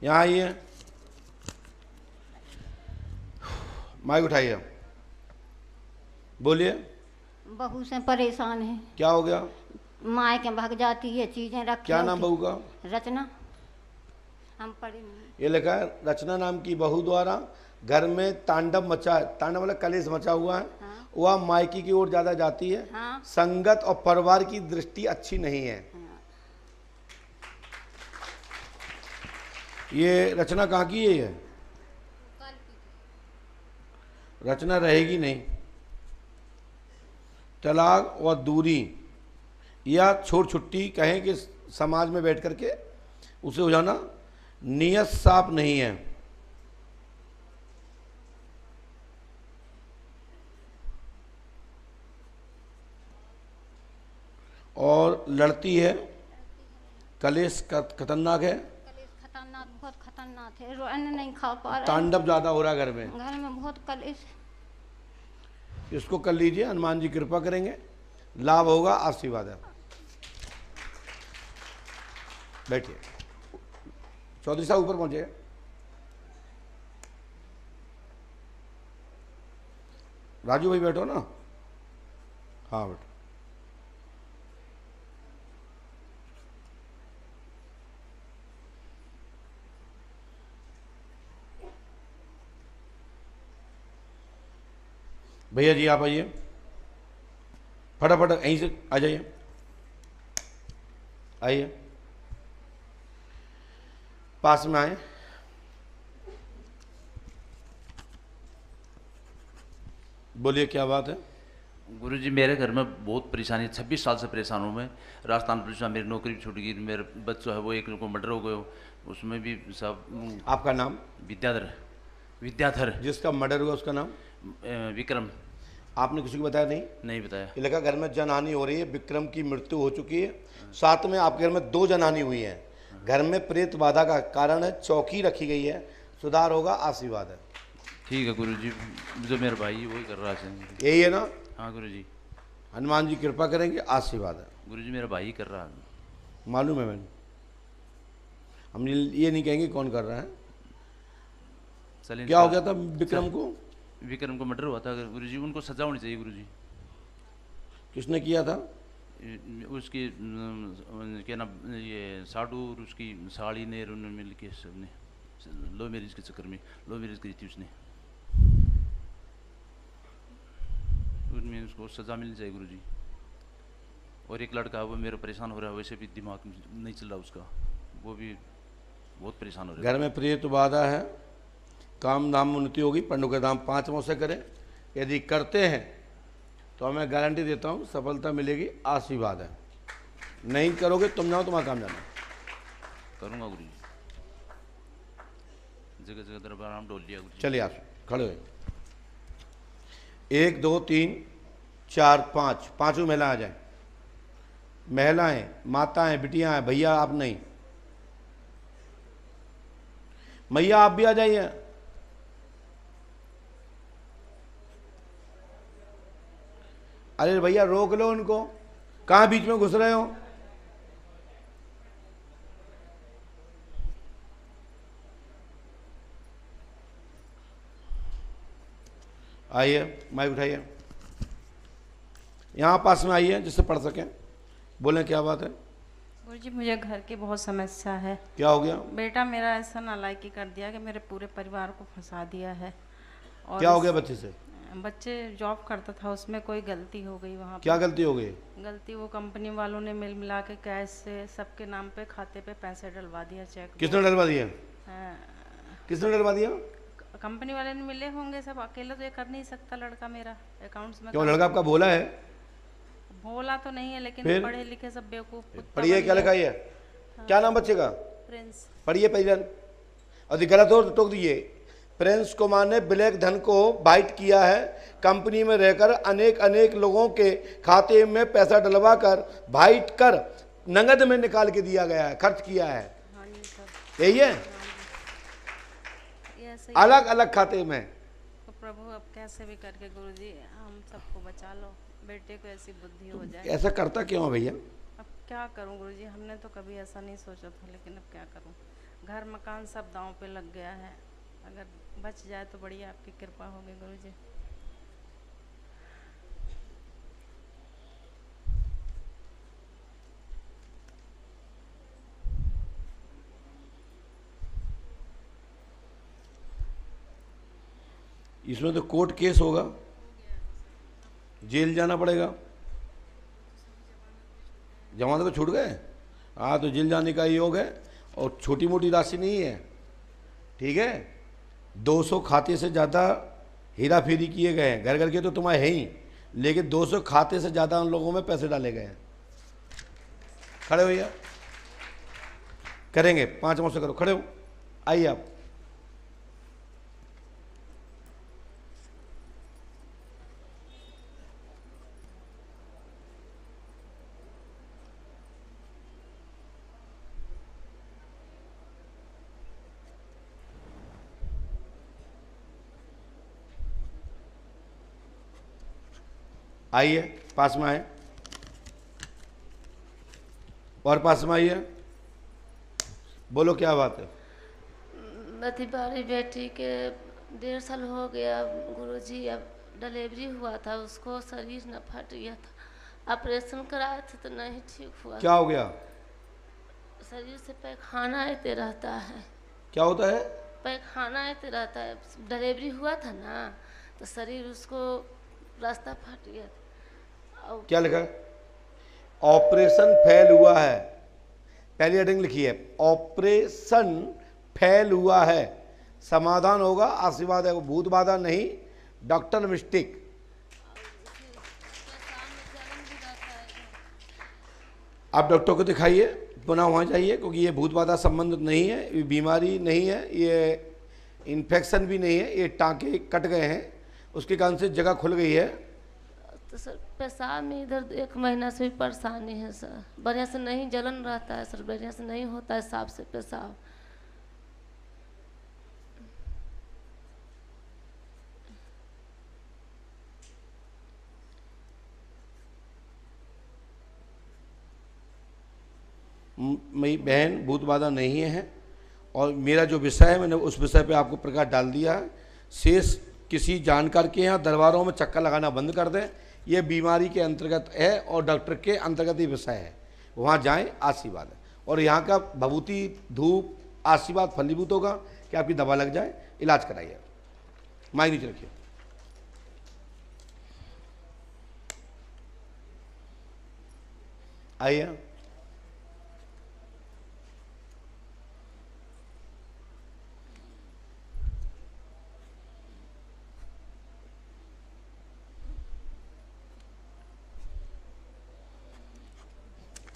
यहाँ आइए, माइक उठाइए, बोलिए। बहू से परेशान है। क्या हो गया? माँ के भाग जाती है, चीजें रखी। क्या नाम बहू का? रचना। हम पढ़े नहीं। ये लिखा है, रचना नाम की बहू द्वारा घर में तांडव मचा, तांडव वाला कलेश मचा हुआ है। हाँ। वह मायकी की ओर ज्यादा जाती है। हाँ। संगत और परिवार की दृष्टि अच्छी नहीं है। हाँ। ये रचना कहाँ की है? ये रचना रहेगी नहीं। तलाक और दूरी या छोड़ छुट्टी कहें कि समाज में बैठ करके उसे हो जाना, नियत साफ नहीं है। और लड़ती है, कलेश खतरनाक है। खतरनाक, बहुत खतरनाक है। अन्न नहीं खा पा रहे। तांडव ज्यादा हो रहा है घर में। घर में बहुत कलेश। इसको कर लीजिए, हनुमान जी कृपा करेंगे, लाभ होगा, आशीर्वाद है। बैठिए। चौधरी साहब ऊपर पहुंचे। राजू भाई बैठो ना। हाँ बैठो। भैया जी आप आइए, फटाफट यहीं से आ जाइए, आइए, पास में आए। बोलिए क्या बात है? गुरुजी मेरे घर में बहुत परेशानी है, 26 साल से परेशान हूँ मैं। राजस्थान पुलिस में मेरी नौकरी छूट गई, मेरे बच्चों है वो एक को मर्डर हो गए, उसमें भी सब। आपका नाम? विद्याधर। विद्याधर। जिसका मर्डर हुआ उसका नाम? विक्रम। आपने किसी को बताया? नहीं बताया। ये लगा घर में जनहानि हो रही है, विक्रम की मृत्यु हो चुकी है, साथ में आपके घर में 2 जनहानि हुई है। घर में प्रेत बाधा का कारण है, चौकी रखी गई है, सुधार होगा, आशीर्वाद है। ठीक है गुरुजी, जो मेरा भाई वही कर रहा है। यही है ना? हाँ गुरुजी। हनुमान जी कृपा करेंगे, आशीर्वाद है। गुरुजी मेरा भाई कर रहा है। मालूम है मैंने, हम ये नहीं कहेंगे कौन कर रहा है। क्या हो गया था विक्रम को? विक्रम को मर्डर हुआ था गुरुजी, उनको सजा होनी चाहिए गुरुजी। किसने किया था? उसकी क्या नाम, ये साडू और उसकी साड़ी ने उन्होंने मिल के सबने लो मैरिज के चक्कर में लो मैरिज करी थी उसने। में उसको सज़ा मिलनी चाहिए गुरुजी। और एक लड़का है वो मेरा परेशान हो रहा है, वैसे भी दिमाग नहीं चल रहा उसका, वो भी बहुत परेशान हो रहा है। घर में प्रेत बाधा है, काम धाम उन्नति होगी, पंडु का धाम 5 माह से करें। यदि करते हैं तो मैं गारंटी देता हूँ सफलता मिलेगी, आशीर्वाद है। नहीं करोगे तुम जाओ, तुम्हारा काम जाना। करूँगा गुरुजी, जगह जगह दरबार नाम डोल लिया गुरुजी। चलिए आप खड़े हुए। 1 2 3 4 5, पांचों महिला आ जाए। महिलाएं, माताएं, बिटियां हैं, भैया आप नहीं, मैया आप भी आ जाइए। अरे भैया रोक लो उनको, कहां बीच में घुस रहे हो? आइए, माइक उठाइए, यहां पास में आइए जिससे पढ़ सकें। बोलें क्या बात है? गुरुजी मुझे घर की बहुत समस्या है। क्या हो गया? बेटा मेरा ऐसा नालायकी कर दिया कि मेरे पूरे परिवार को फंसा दिया है। और क्या हो गया बच्चे से? बच्चे जॉब करता था, उसमें कोई गलती हो गई वहाँ क्या गलती हो गई? गलती वो कंपनी वालों ने मिल मिला के कैश से सबके नाम पे खाते पे पैसे डलवा दिया, चेक। किसने डलवा दिया? किसने डलवा दिया? कंपनी वाले ने मिले होंगे सब, अकेले तो ये कर नहीं सकता लड़का मेरा अकाउंट्स में। क्यों, लड़का आपका भोला है? भोला तो नहीं है, लेकिन पढ़े लिखे सब बेवकूफ। पढ़िए, क्या लिखा है? क्या नाम बच्चे का? प्रिंस। पढ़िए पहले, और गलत हो तो टोक दिए। प्रिंस कुमार ने ब्लैक धन को बाइट किया है, कंपनी में रहकर अनेक लोगों के खाते में पैसा डलवा कर बाइट कर नगद में निकाल के दिया गया है, खर्च किया है। यही है, अलग अलग खाते में। तो प्रभु अब कैसे भी करके गुरुजी हम सबको बचा लो, बेटे को ऐसी बुद्धि हो जाए। ऐसा करता क्यों है भैया? अब क्या करूं गुरुजी, हमने तो कभी ऐसा नहीं सोचा था, लेकिन अब क्या करूं, घर मकान सब दांव पे लग गया है। अगर बच जाए तो बढ़िया, आपकी कृपा होगी गुरुजी। इसमें तो कोर्ट केस होगा, जेल जाना पड़ेगा। जमानत को छूट गए? हाँ, तो जेल जाने का योग है, और छोटी मोटी राशि नहीं है, ठीक है। 200 खाते से ज़्यादा हेरा फेरी किए गए हैं, घर घर के तो तुम्हारे है ही, लेकिन 200 खाते से ज़्यादा उन लोगों में पैसे डाले गए हैं। खड़े हो भैया, करेंगे 5 माह से करो, खड़े हो, आइए आप। आइए, पास में आए, और पास में आइए, बोलो क्या बात है? बड़ी बेटी के 1.5 साल हो गया गुरुजी, अब डिलीवरी हुआ था, उसको शरीर न फट गया था, ऑपरेशन कराए थे तो नहीं ठीक हुआ। क्या हो गया? शरीर से पैखाना आते रहता है। क्या होता है? पैखाना आते रहता है। डिलीवरी हुआ था ना, तो शरीर उसको रास्ता फट गया था। क्या लिखा है? ऑपरेशन फेल हुआ है, पहली हेडिंग लिखी है, ऑपरेशन फेल हुआ है, समाधान होगा, आशीर्वाद है, वो भूत बाधा नहीं, डॉक्टर मिस्टेक। आप डॉक्टर को दिखाइए, पुनः वहाँ जाइए, क्योंकि ये भूत बाधा संबंधित नहीं है, ये बीमारी नहीं है, ये इन्फेक्शन भी नहीं है, ये टाँके कट गए हैं, उसके कारण से जगह खुल गई है। तो सर पेशाब में इधर 1 महीना से भी परेशानी है सर, बढ़िया से नहीं जलन रहता है सर, बढ़िया से नहीं होता है साफ से पेशाब। मेरी बहन भूत बाधा नहीं है, और मेरा जो विषय है मैंने उस विषय पे आपको प्रकाश डाल दिया है। शेष किसी जानकार के यहाँ दरबारों में चक्कर लगाना बंद कर दें, ये बीमारी के अंतर्गत है और डॉक्टर के अंतर्गत ही विषय है, वहाँ जाएं, आशीर्वाद है। और यहाँ का भभूति धूप आशीर्वाद फलीभूत होगा कि आपकी दवा लग जाए, इलाज कराइए। माइक नीचे रखिए। आइए।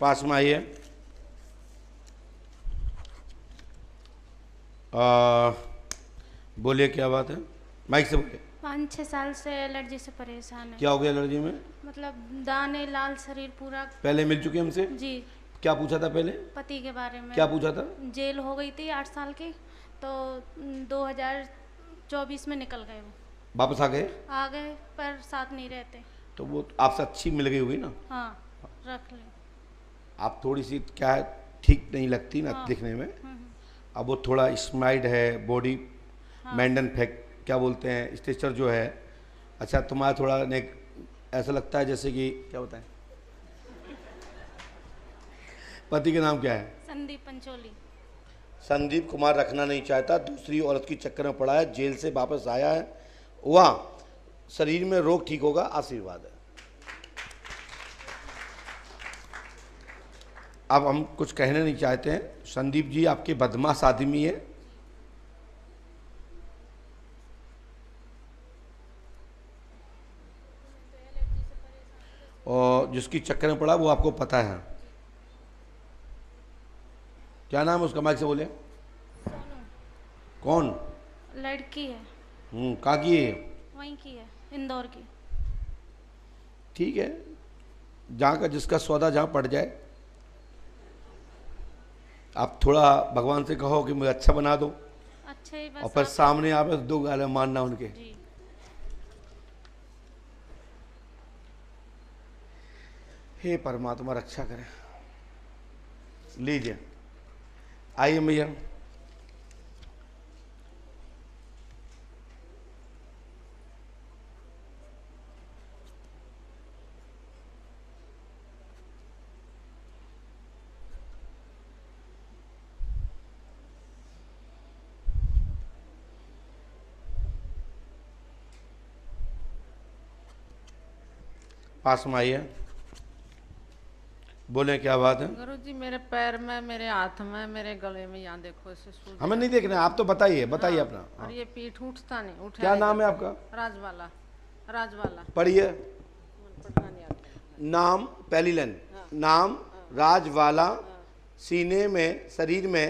पास में आइए। बोलिए क्या बात है, माइक से बोलिए। 5-6 साल से एलर्जी से परेशान है। क्या हो गया एलर्जी में? मतलब दाने, लाल शरीर पूरा। पहले मिल चुकी हमसे? जी। क्या पूछा था पहले? पति के बारे में। क्या पूछा था? जेल हो गई थी 8 साल की, तो 2024 में निकल गए वो। वापस आ गए? आ गए पर साथ नहीं रहते। तो वो आपसे अच्छी मिल गई होगी ना? हाँ, रख ले। आप थोड़ी सी क्या है, ठीक नहीं लगती ना दिखने में। अब वो थोड़ा स्माइड है, बॉडी मेंटन फैक्ट क्या बोलते हैं, स्ट्रक्चर जो है। अच्छा, तुम्हारा थोड़ा ऐसा लगता है जैसे कि क्या होता है। पति का नाम क्या है? संदीप पंचोली। संदीप कुमार रखना नहीं चाहता, दूसरी औरत की चक्कर में पड़ा है, जेल से वापस आया है, वह शरीर में रोग ठीक होगा, आशीर्वाद है। अब हम कुछ कहने नहीं चाहते हैं। संदीप जी आपके बदमाश आदमी है, और जिसकी चक्कर में पड़ा वो आपको पता है। क्या नाम है उसका, माइक से बोले। कौन? लड़की है। कहाँ की है? वहीं की है, इंदौर की। ठीक है, जहाँ का जिसका सौदा जहाँ पड़ जाए। आप थोड़ा भगवान से कहो कि मुझे अच्छा बना दो, अच्छा ही बस। और फिर सामने आप 2 गाले मारना उनके। जी। हे परमात्मा रक्षा करें। लीजिए, आइए भैया। पास में आइए, बोले क्या बात है। गुरुजी मेरे पैर में, मेरे हाथ में, मेरे गले में, यहाँ देखो ऐसे सूज। हमें नहीं देखना है, आप तो बताइए, बताइए अपना। हाँ। और ये पीठ उठता नहीं, उठा। क्या नाम है आपका? राजवाला। राजवाला। पढ़िए नाम, पहली लाइन। नाम राजवाला। सीने में, शरीर में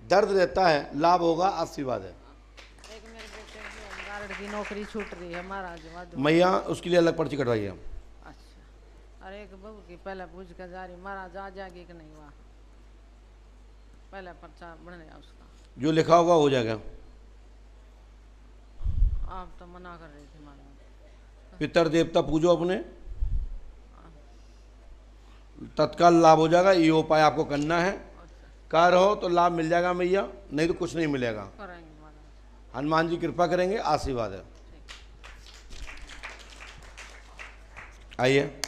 दर्द रहता है, लाभ होगा, आशीर्वाद है। एक मेरे बेटे गार्ड की नौकरी छूट रही है महाराज। मैया उसके लिए अलग पर्ची कटवाइए। अरे एक बहू की पहले पूछ के जा रही, महाराज आ जाएगी कि नहीं, वहाँ पहले पर्चा बन गया उसका। जो लिखा होगा हो जाएगा। आप तो मना कर रही थी महाराज। पितर देवता पूजो अपने, तत्काल लाभ हो जाएगा। ये उपाय आपको करना है, कर हो तो लाभ मिल जाएगा मैया, नहीं तो कुछ नहीं मिलेगा। हनुमान जी कृपा करेंगे, आशीर्वाद है। आइए।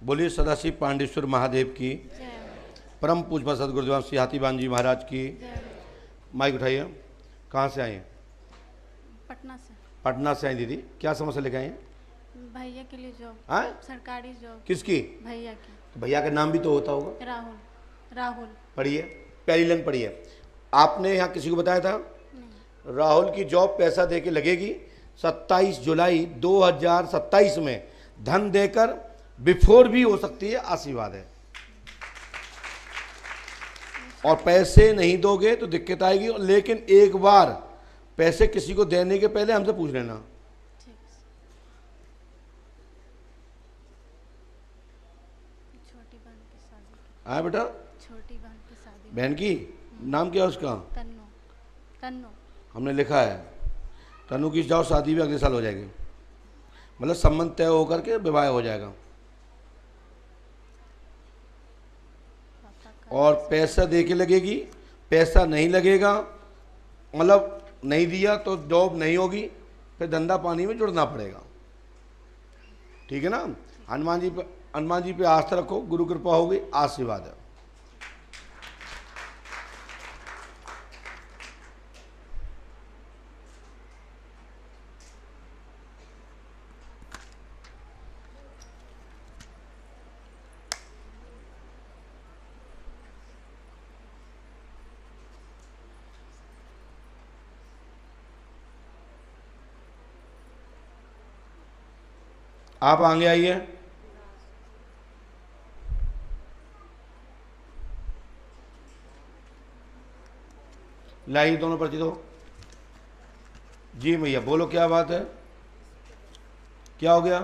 बोलिए सदाशिव पांडेश्वर महादेव की, परम पूज्य सदगुरुदेव श्री हाथीबान जी महाराज की। माइक उठाइए। कहाँ से आए हैं? पटना से। पटना से आई दीदी, क्या समस्या लेके आई हैं? भैया के लिए जॉब। सरकारी जॉब। किसकी? भैया की। तो भैया का नाम भी तो होता होगा। राहुल। राहुल। पढ़िए, पहली लाइन पढ़िए। आपने यहाँ किसी को बताया था? नहीं। राहुल की जॉब पैसा दे के लगेगी। 27 जुलाई 2027 में धन देकर बिफोर भी हो सकती है, आशीर्वाद है। और पैसे नहीं दोगे तो दिक्कत आएगी, लेकिन एक बार पैसे किसी को देने के पहले हमसे पूछ लेना। छोटी बहन की शादी। हाँ बेटा, छोटी बहन की शादी। बहन की नाम क्या है उसका? तन्नू। तन्नू हमने लिखा है। तन्नू की जाओ, शादी भी अगले साल हो जाएगी, मतलब संबंध तय होकर के विवाह हो जाएगा। और पैसा दे के लगेगी, पैसा नहीं लगेगा, मतलब नहीं दिया तो जॉब नहीं होगी, फिर धंधा पानी में जुड़ना पड़ेगा। ठीक है ना। हनुमान जी पे आस्था रखो, गुरु कृपा होगी, आशीर्वाद है। आप आगे आइए। लाइए दोनों पर्ची दो। जी भैया बोलो क्या बात है, क्या हो गया?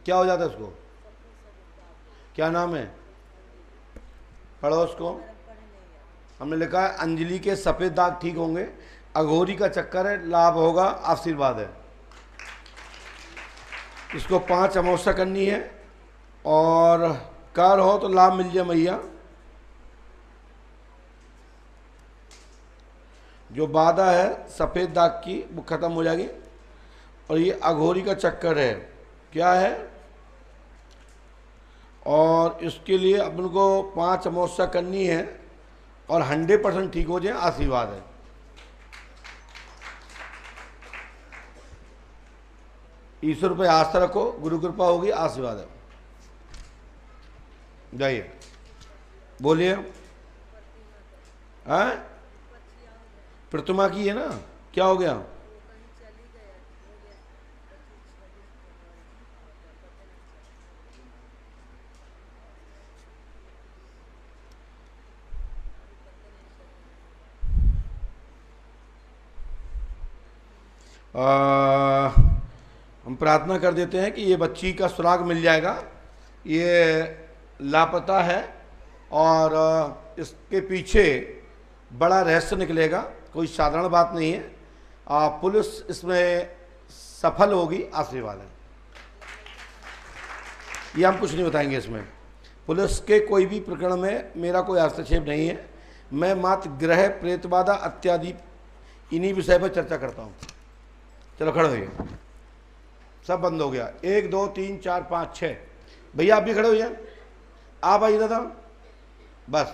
क्या हो जाता है उसको? क्या नाम है? पढ़ो उसको। हमने लिखा है अंजलि के सफेद दाग ठीक होंगे, अघोरी का चक्कर है, लाभ होगा, आशीर्वाद है। इसको 5 अमावस्या करनी है और कर हो तो लाभ मिल जाए मैया। जो बाधा है सफ़ेद दाग की वो खत्म हो जाएगी। और ये अघोरी का चक्कर है, क्या है? और इसके लिए अपन को 5 अमावस्या करनी है और 100% ठीक हो जाए, आशीर्वाद है। ईश्वर पे आस्था रखो, गुरु कृपा होगी, आशीर्वाद है। जाइए बोलिए। हाँ प्रतिमा की है ना, क्या हो गया? हम प्रार्थना कर देते हैं कि ये बच्ची का सुराग मिल जाएगा। ये लापता है और इसके पीछे बड़ा रहस्य निकलेगा, कोई साधारण बात नहीं है। पुलिस इसमें सफल होगी, आशीर्वाद है। ये हम कुछ नहीं बताएंगे इसमें। पुलिस के कोई भी प्रकरण में मेरा कोई हस्तक्षेप नहीं है। मैं मात्र ग्रह प्रेतबाधा इत्यादि इन्हीं विषय पर चर्चा करता हूँ। चलो खड़े होइए, सब बंद हो गया। 1 2 3 4 5 6 भैया आप भी खड़े होइए, आप आइए दादा, बस।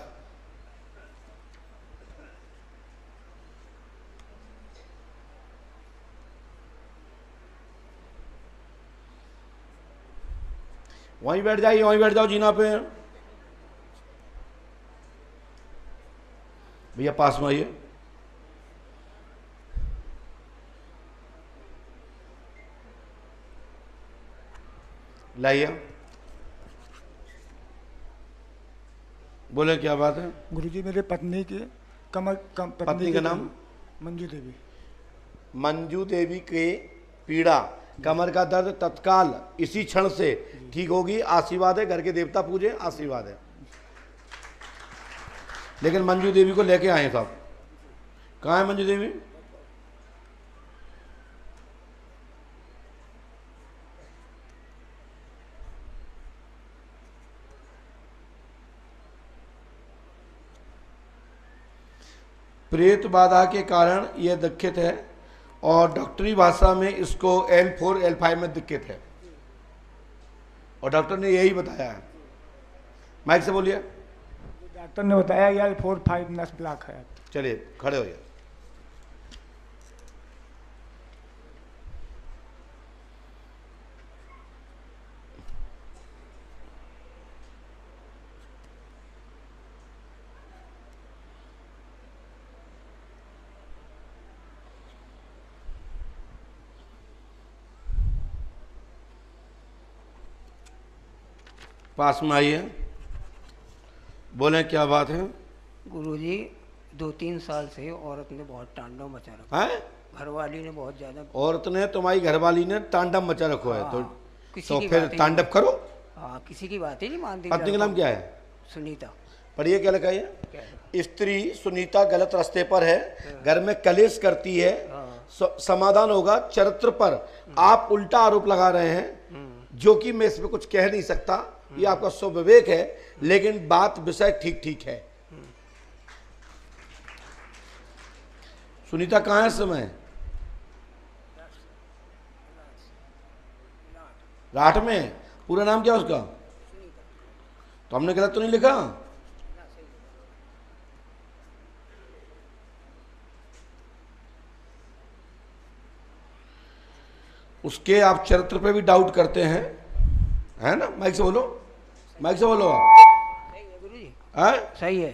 वहीं बैठ जाइए, वहीं बैठ जाओ जीना पे। भैया पास में आइए। लाइए, बोले क्या बात है? गुरुजी मेरे पत्नी के पत्नी का नाम मंजू देवी। मंजू देवी के पीड़ा, कमर का दर्द तत्काल इसी क्षण से ठीक होगी, आशीर्वाद है। घर के देवता पूजे, आशीर्वाद है। लेकिन मंजू देवी को लेके आए साहब। कहाँ है मंजू देवी? प्रेत बाधा के कारण यह दिक्कत है और डॉक्टरी भाषा में इसको L4 L5 में दिक्कत है और डॉक्टर ने यही बताया है। माइक से बोलिए। डॉक्टर ने बताया L4 5 नस ब्लॉक है। चलिए खड़े हो जाए। पास में आइए, बोलें क्या बात है? गुरुजी 2-3 साल से औरत ने बहुत तांडव मचा रखा है। घरवाली ने बहुत ज्यादा। औरत ने, तुम्हारी घरवाली ने तांडव मचा रखा है। तो फिर तांडव करो। हाँ किसी की बात ही नहीं मानती। पत्नी का नाम क्या है? सुनीता। पढ़िए क्या लिखा है? स्त्री सुनीता गलत रास्ते पर है, घर में कलेश करती है, समाधान होगा। चरित्र पर आप उल्टा आरोप लगा रहे हैं, जो कि मैं इसमें कुछ कह नहीं सकता, ये आपका स्वविवेक है, लेकिन बात विषय ठीक ठीक है। सुनीता कहाँ है इस समय? राठ में। पूरा नाम क्या है उसका? तो हमने गलत तो नहीं लिखा? उसके आप चरित्र पे भी डाउट करते हैं, है ना? माइक से बोलो, माइक से बोलो आप। सही है।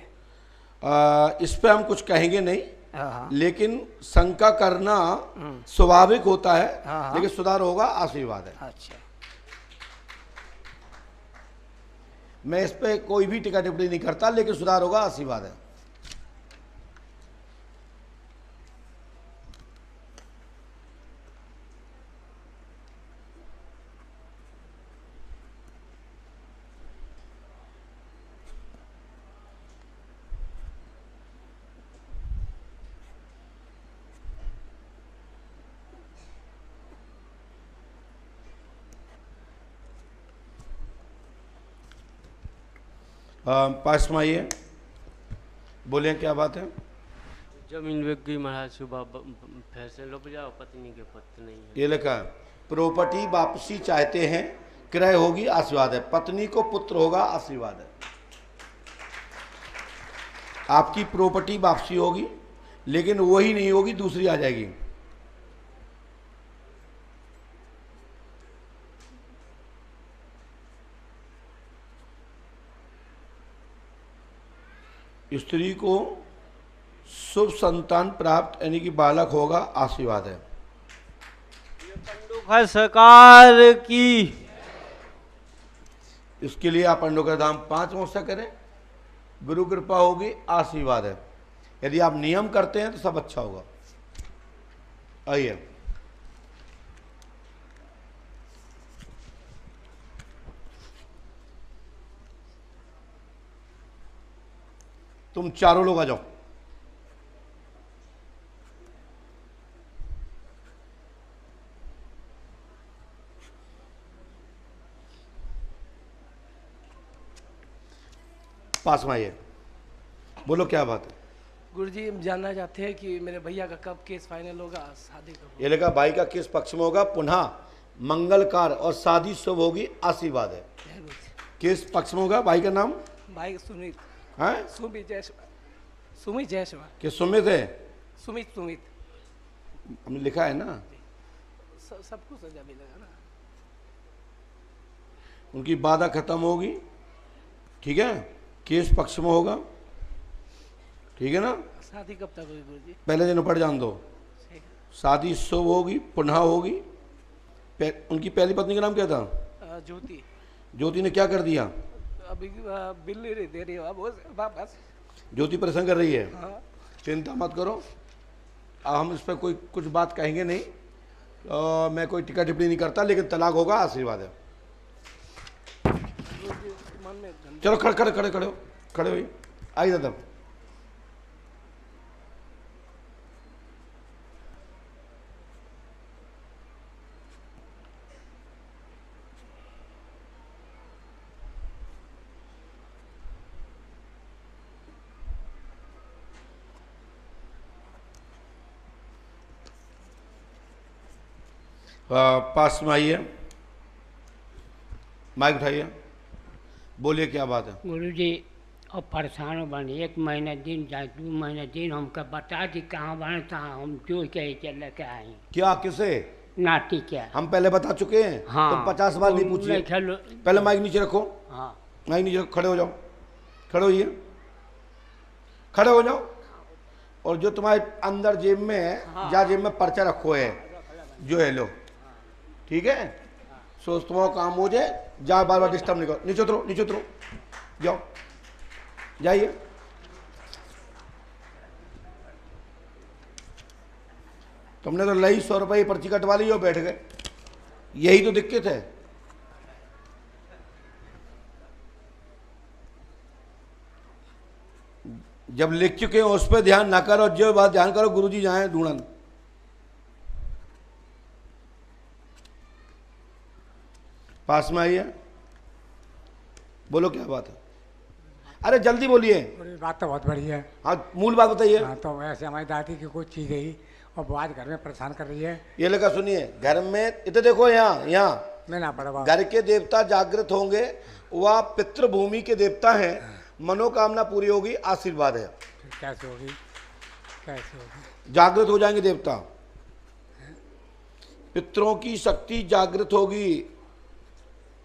इस पे हम कुछ कहेंगे नहीं, हाँ। लेकिन शंका करना स्वाभाविक होता है, हाँ। लेकिन सुधार होगा, आशीर्वाद है। अच्छा, मैं इस पे कोई भी टिक्का टिप्पणी नहीं करता, लेकिन सुधार होगा, आशीर्वाद है। पास में आइए, बोले क्या बात है? जमीन बिक गई महाराज, सुबह फैसले लो जाओ, पत्नी के पत्र नहीं है। ये लिखा है, प्रॉपर्टी वापसी चाहते हैं, क्रय होगी, आशीर्वाद है। पत्नी को पुत्र होगा, आशीर्वाद है। आपकी प्रॉपर्टी वापसी होगी, लेकिन वही नहीं होगी, दूसरी आ जाएगी। स्त्री को शुभ संतान प्राप्त, यानी कि बालक होगा, आशीर्वाद है। सरकार की, इसके लिए आप अंडों का दाम 5 वर्ष करें, गुरु कृपा होगी, आशीर्वाद है। यदि आप नियम करते हैं तो सब अच्छा होगा। आइए, तुम चारों लोग आ जाओ। पास में आइए, बोलो क्या बात है? गुरुजी, हम जानना चाहते हैं कि मेरे भैया का कब केस फाइनल होगा, शादी कब? ये लगा भाई का केस पक्ष में होगा, पुनः मंगलकार और शादी शुभ होगी, आशीर्वाद है। केस पक्ष में होगा। भाई का नाम? भाई सुमित है? सुमित जायसवाल। सुमित जायसवाल। कि सुमित है? सुमित हमने लिखा है ना, सब कुछ सजा मिलेगा ना। उनकी बाधा खत्म होगी, ठीक है? केस पक्ष में होगा, ठीक है ना? शादी कब तक होगी गुरुजी? पहले दिन पढ़ जान दो। शादी शुभ होगी, पुनः होगी। उनकी पहली पत्नी का नाम क्या था? ज्योति। ज्योति ने क्या कर दिया? अभी बिल नहीं दे रही वापस। ज्योति परेशान कर रही है। हाँ। चिंता मत करो, हम इस पर कोई कुछ बात कहेंगे नहीं। मैं कोई टिक्का टिप्पणी नहीं करता, लेकिन तलाक होगा, आशीर्वाद है। चलो खड़े खड़े खड़े खड़े हो, खड़े हो, आई दादा। पास में आइए, माइक उठाइए, बोलिए क्या बात है? गुरुजी, अब परेशान बन, 1 महीना दिन जाए, 2 महीना दिन, हमको बता दी कहाँ बने था, हम जो कहे चले के आए। क्या? किसे? नाटी क्या? हम पहले बता चुके हैं। हाँ। तो 50 बार नहीं पूछिए। पहले माइक नीचे रखो। हाँ। माइक नीचे रखो, खड़े हो जाओ, खड़े होइए, खड़े हो जाओ। और जो तुम्हारे अंदर जेब में है, हाँ। जा जेब में पर्चा रखो है, जो है लो, ठीक है? सो तुम्हारा काम हो जाए, जा बार बार डिस्टर्ब नहीं करो। नीचे उतरो, नीचे उतरो, जाओ, जाइए। तुमने तो लई 100 रुपये की पर्ची कटवा ली और बैठ गए, यही तो दिक्कत है। जब लिख चुके हो उस पर ध्यान ना करो, जो बात ध्यान करो, गुरुजी जाए ढूंढन। पास में आइए, बोलो क्या बात है? अरे जल्दी बोलिए। बात तो बहुत बढ़िया है। हाँ, मूल बात बताइए। हाँ, तो वैसे हमारी दादी की कोई चीज़ है और वो आज घर में परेशान कर रही है। ये लगा सुनिए, घर में इधर देखो, यहाँ मैं ना पड़ा, घर के देवता जागृत होंगे, वह पितृभूमि के देवता हैं, मनोकामना पूरी होगी, आशीर्वाद है। कैसे होगी, कैसे होगी? जागृत हो जाएंगे देवता, पितरों की शक्ति जागृत होगी,